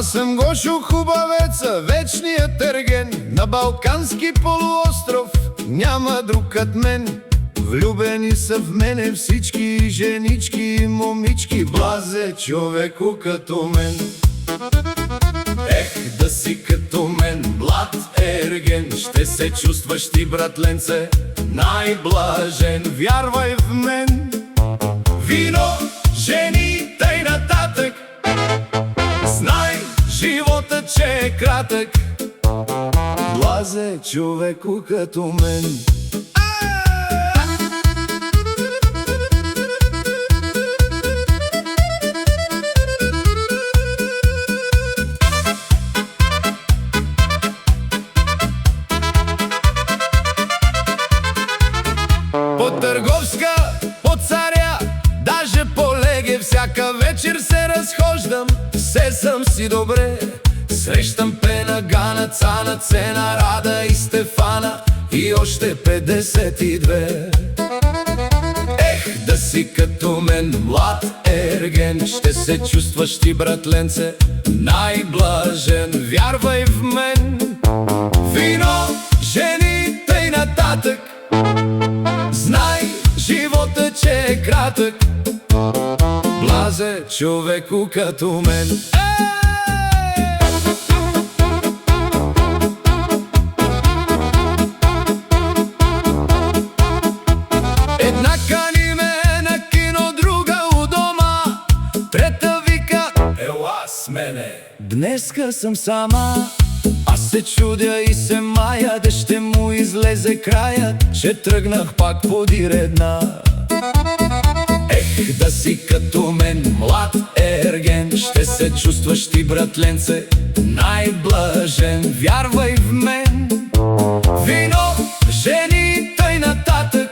Аз съм Гошо Хубавеца, вечният ерген на Балкански полуостров, няма друг кът мен. Влюбени са в мене всички женички и момички, блазе човеку като мен. Ех, да си като мен, млад ерген, ще се чувстваш ти, братленце, най-блажен. Вярвай в мен. Вино, жени, тъй нататък, знай живота, че е кратък, блазе човеку като мен. По Търговска, по Царя, даже по Леге, всяка вечер се разхождам, все съм си добре. Срещам Пена, Гана, Цана, Цена, Рада и Стефана и още 52. Ех, да си като мен, млад ерген, ще се чувстваш ти, братленце, най-блажен. Вярвай в мен. Вино, жени, тъй нататък, знай живота, че е кратък, блазе човеку като мен. Една кани ме на кино, друга у дома, трета вика: ела с мене, днеска съм сама. Аз се чудя и се мая, да ще му излезе краят, че тръгнах пак подир една. Ех, да си като мен, млад ерген, ще се чувстваш ти, братленце, най-блажен. Вярвай в мен. Вино, жени, тъй нататък,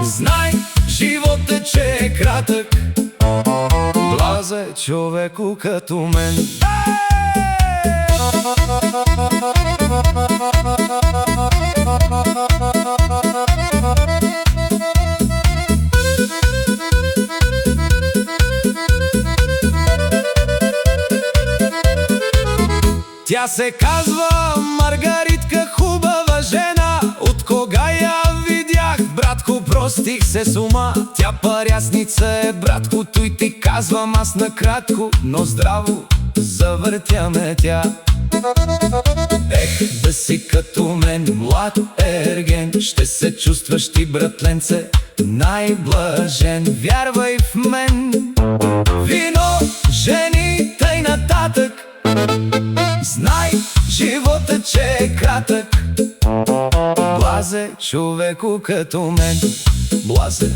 знай живота, че е кратък, блазе човеку като мен. Тя се казва Маргаритка, хубава жена. От кога я видях, братко, простих се с ума. Тя парясница е, братко, той ти казвам аз накратко, но здраво завъртяме тя. Ех, да си като мен, млад ерген, ще се чувстваш ти, братленце, най-блажен. Вярвай в мен. Вино, жени, тъй нататък, знай живота, че е кратък, блазе човеку като мен, блазе.